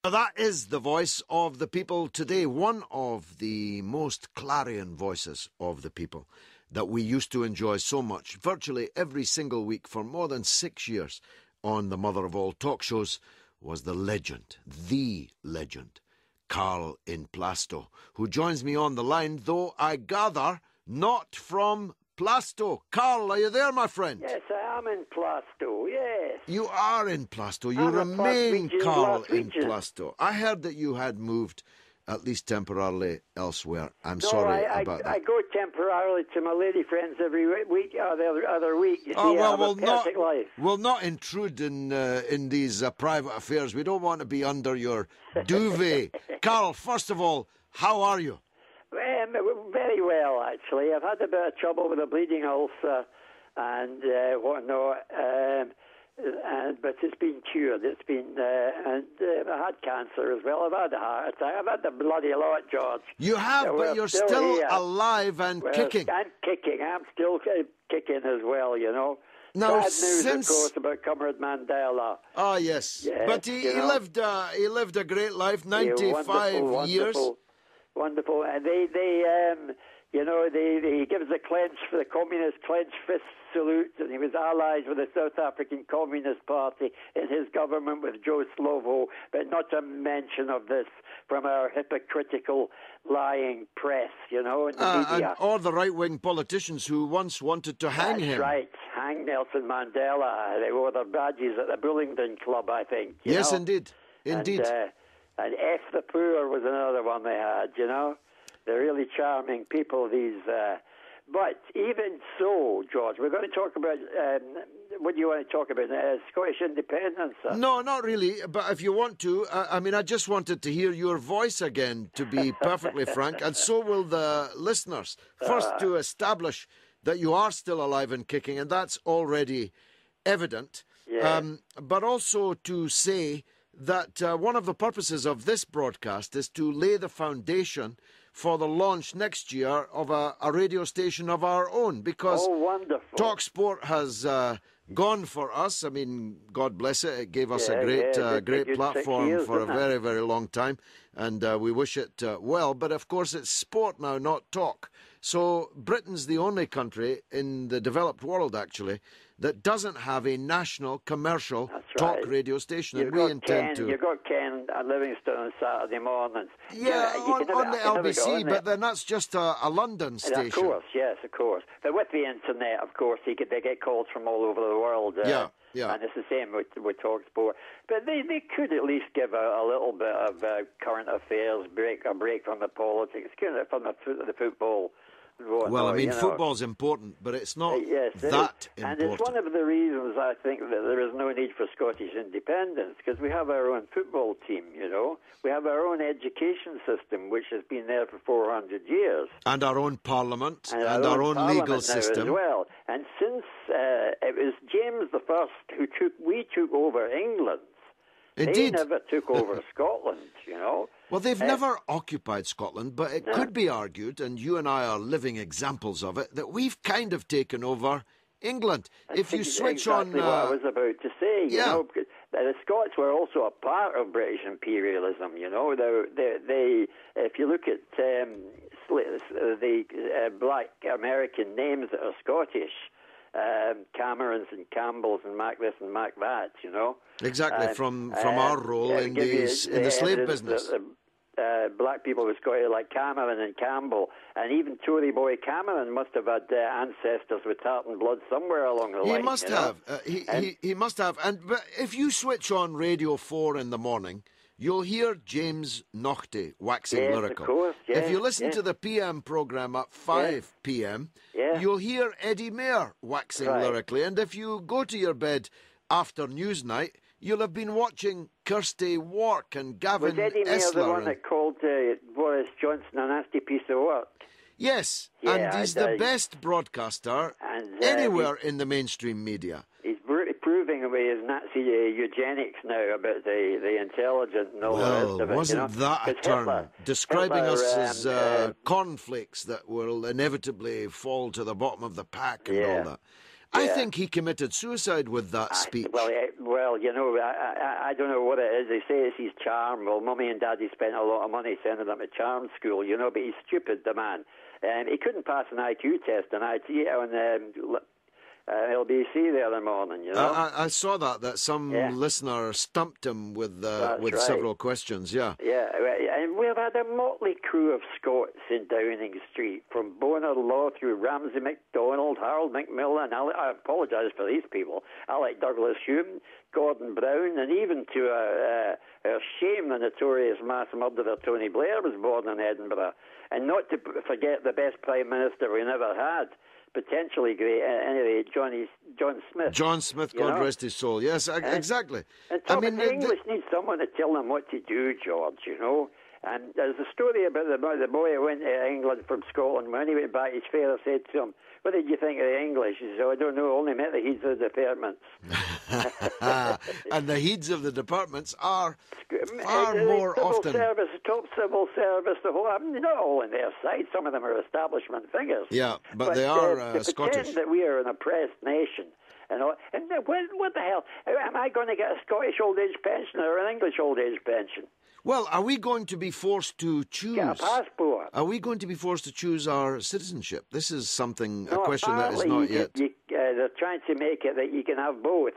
That is the voice of the people today, one of the most clarion voices of the people that we used to enjoy so much, virtually every single week for more than 6 years on the mother of all talk shows, was the legend, Karl in Plaistow, who joins me on the line, though I gather not from Plaistow. Karl, are you there, my friend? Yes, I am in Plaistow, yes. You are in Plaistow. You I'm remain, Karl, in Glaswegian. Plaistow. I heard that you had moved, at least temporarily, elsewhere. I'm No, sorry about that. I go temporarily to my lady friends every week or the other week. You see, Oh, well, I have a perfect life. we'll not intrude in these private affairs. We don't want to be under your duvet. Karl, first of all, how are you? Very well, actually. I've had a bit of trouble with a bleeding ulcer and whatnot, but it's been cured. It's been, and I had cancer as well. I've had a heart attack. I've had the bloody lot, George. You have, but you're still here. alive and kicking. I'm kicking. I'm still kicking as well, you know. Now, Sad news, of course, about Comrade Mandela. Ah, yes. But he lived a great life, 95 years. Wonderful. And he gives the communist clenched fist salute, and he was allies with the South African Communist Party in his government with Joe Slovo, but not a mention of this from our hypocritical, lying press, in the media. Or the right-wing politicians who once wanted to hang him. That's right. Hang Nelson Mandela. They wore their badges at the Bullingdon Club, I think. Yes, indeed. And F the Poor was another one they had, They're really charming people, these... But even so, George, we're going to talk about... what do you want to talk about? Scottish independence? No, not really. But if you want to, I just wanted to hear your voice again, to be perfectly frank, and so will the listeners. First, to establish that you are still alive and kicking, and that's already evident. Yeah. But also to say that one of the purposes of this broadcast is to lay the foundation for the launch next year of a radio station of our own, because TalkSport has gone for us. I mean, God bless it. It gave us a great platform for a very, very long time, and we wish it well. But of course, it's sport now, not talk. So Britain's the only country in the developed world, actually, that doesn't have a national commercial talk radio station. You've got Ken Livingston on Saturday mornings. Yeah, on the LBC, but then that's just a London station. Of course, yes, of course. But with the internet, of course, they get calls from all over the world. Yeah. And it's the same with TalkSport. But they could at least give a little bit of current affairs, a break from the politics, from the football. Well, I mean, football's important, but it's not that important. And it's one of the reasons I think that there is no need for Scottish independence, because we have our own football team, We have our own education system, which has been there for 400 years. And our own parliament, and our own legal system. As well. And since it was James I we took over England. Indeed. They never took over Scotland, Well, they've never occupied Scotland, but it could be argued, and you and I are living examples of it, that we've kind of taken over England. If you switch on... what I was about to say, because the Scots were also a part of British imperialism, They, if you look at the black American names that are Scottish, Camerons and Campbells and Mac this and Mac that, Exactly, from our role in the slave business. Black people with Scottish, like Cameron and Campbell, and even Tory boy Cameron must have had ancestors with Tartan blood somewhere along the line. He must have. He must have. But if you switch on Radio 4 in the morning, you'll hear James Naughty waxing lyrical. Of course, if you listen to the PM programme at 5 p.m, you'll hear Eddie Mair waxing lyrically. And if you go to your bed after Newsnight, you'll have been watching Kirsty Wark and Gavin Esler. Was Eddie Mair the one that called Boris Johnson a nasty piece of work? Yes, and he's the best broadcaster anywhere in the mainstream media. He's proving away his Nazi eugenics now about the intelligent and all the rest of it. Wasn't that a turn? Describing us as cornflakes that will inevitably fall to the bottom of the pack and all that. I think he committed suicide with that speech. Well, you know, I don't know what it is. They say it's his charm. Well, Mummy and Daddy spent a lot of money sending him to charm school, you know, but he's stupid, the man. He couldn't pass an IQ test on LBC the other morning, you know. I saw that some listener stumped him with several questions, yeah. Yeah, and we've had a motley crew of Scots in Downing Street, from Bonar Law through Ramsay MacDonald, Harold Macmillan, I apologise for these people, Alec Douglas-Hume, Gordon Brown, and even to our shame, the notorious mass murderer Tony Blair was born in Edinburgh. And not to forget the best Prime Minister we never had, potentially great, anyway, John Smith. John Smith, God rest his soul. Yes, exactly. And the English need someone to tell them what to do, George, you know. And there's a story about the boy who went to England from Scotland. When he went back, his father said to him, "What did you think of the English?" He said, "I don't know, only met the heads of the departments." And the heads of the departments are far more often... Top civil service, the whole... not all on their side. Some of them are establishment figures. Yeah, but they are Scottish. Pretend that we are an oppressed nation. And what the hell? Am I going to get a Scottish old age pension or an English old age pension? Well, are we going to be forced to choose? Get a passport. Are we going to be forced to choose our citizenship? This is a question that is not yet... they're trying to make it that you can have both.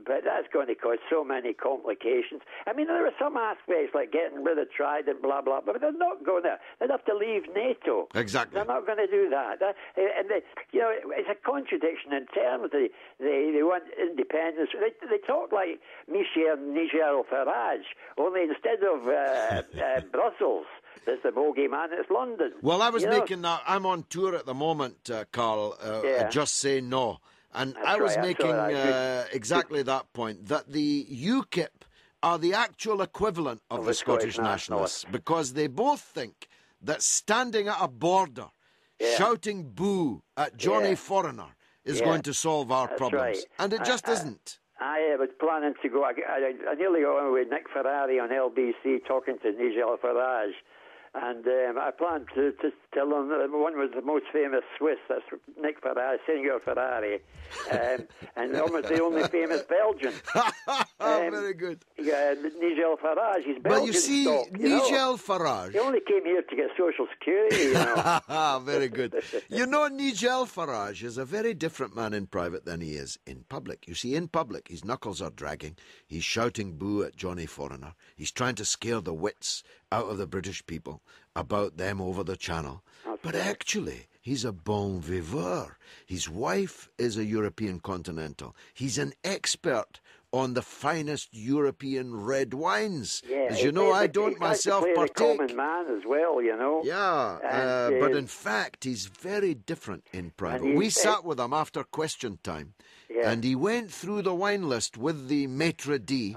But that's going to cause so many complications. I mean, there are some aspects like getting rid of Trident, blah, blah, but they're not going to. They'd have to leave NATO. Exactly. They're not going to do that. It's a contradiction in terms. They want independence. They talk like Nigel Farage, only instead of Brussels, there's the bogeyman, it's London. Well, I was I'm on tour at the moment, Karl, Just Say No. And I was making exactly that point, that the UKIP are the actual equivalent of the Scottish nationalists, because they both think that standing at a border, shouting boo at Johnny Foreigner is going to solve our problems. Right. And it just isn't. I was planning to go, I nearly got on with Nick Ferrari on LBC talking to Nigel Farage. And I planned to tell them that one was the most famous Swiss, that's Nick Ferrari, Senor Ferrari, and almost the only famous Belgian. Very good. Nigel Farage, he's Belgian. Well, you see, Nigel Farage... He only came here to get Social Security, you know. Very good. You know, Nigel Farage is a very different man in private than he is in public. You see, in public, his knuckles are dragging. He's shouting boo at Johnny Foreigner. He's trying to scare the wits out of the British people about them over the channel. But actually, he's a bon viveur. His wife is a European continental. He's an expert on the finest European red wines. Yeah, as you know, I don't myself partake. He's a common man as well, you know. Yeah, but in fact, he's very different in private. We sat with him after question time, and he went through the wine list with the maitre d',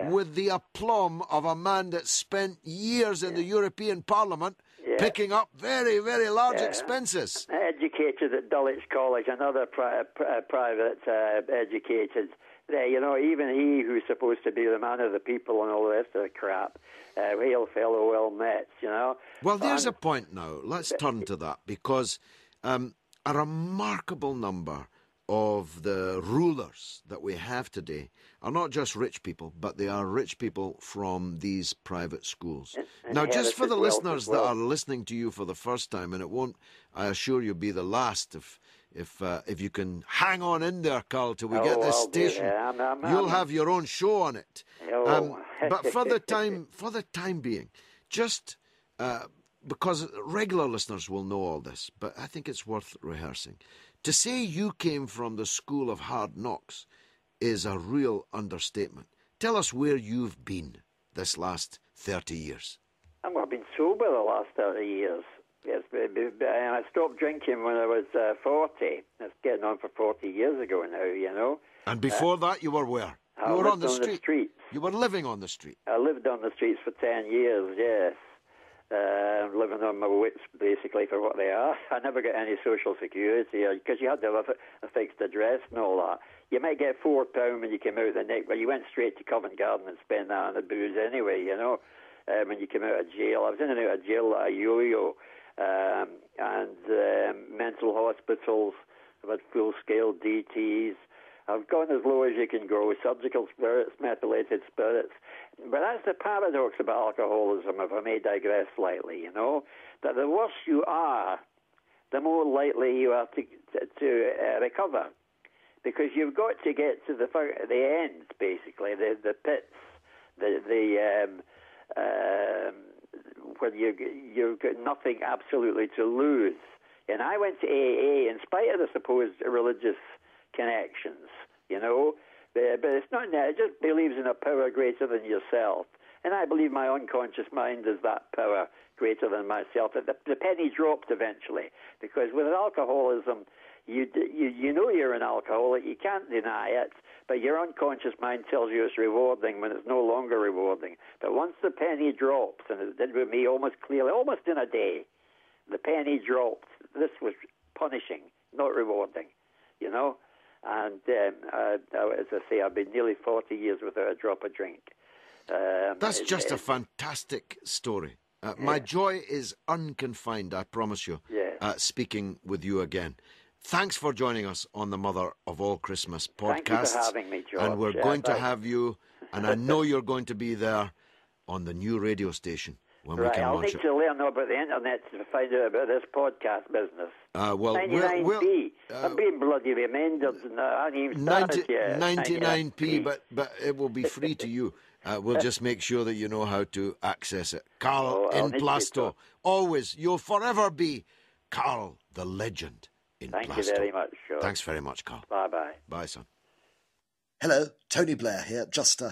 with the aplomb of a man that spent years in the European Parliament picking up very, very large expenses. Educated at Dulwich College, another private educated. You know, even he who's supposed to be the man of the people and all the rest of the crap, hail fellow well met, you know. Well, there's a point now. Let's turn to that, because a remarkable number of the rulers that we have today are not just rich people, but they are rich people from these private schools. Now, just for the listeners that are listening to you for the first time, and it won't, I assure you, be the last if you can hang on in there, Karl, till we get this station, you'll have your own show on it. But for the time being, just because regular listeners will know all this, but I think it's worth rehearsing. To say you came from the school of hard knocks is a real understatement. Tell us where you've been this last 30 years. I've been sober the last 30 years. Yes, I stopped drinking when I was 40. That's getting on for 40 years ago now, you know. And before that, you were where? You were on the street. You were living on the street. I lived on the streets for 10 years, yes. Living on my wits, basically, for what they are. I never got any social security, because you had to have a fixed address and all that. You might get £4 when you came out the neck, but you went straight to Covent Garden and spent that on the booze anyway, you know, when you came out of jail. I was in and out of jail like a yo-yo, and mental hospitals, I've had full-scale DTs. I've gone as low as you can go, surgical spirits, methylated spirits. But that's the paradox about alcoholism, if I may digress slightly, you know, that the worse you are, the more likely you are to recover. Because you've got to get to the end, basically, the pits, when you've got nothing absolutely to lose. And I went to AA in spite of the supposed religious connections, you know, but it's not that. It just believes in a power greater than yourself. And I believe my unconscious mind is that power greater than myself. The penny dropped eventually, because with alcoholism, you know you're an alcoholic, you can't deny it, but your unconscious mind tells you it's rewarding when it's no longer rewarding. But once the penny drops, and it did with me almost clearly, almost in a day, the penny dropped. This was punishing, not rewarding, you know. And as I say, I've been nearly 40 years without a drop of drink. That's just a fantastic story. My joy is unconfined, I promise you, speaking with you again. Thanks for joining us on the Mother of All Christmas podcast. Thank you for having me, George. And we're going to have you, and I know you're going to be there on the new radio station when we can launch it. I'll need to learn about the internet to find out about this podcast business. 99p. I'm being bloody reminded. I haven't even started yet. 99p, but it will be free to you. We'll just make sure that you know how to access it. Karl in Plaistow. Always, you'll forever be Karl the legend in Plaistow. Thank you very much, George. Thanks very much, Karl. Bye-bye. Bye, son. Hello, Tony Blair here. Just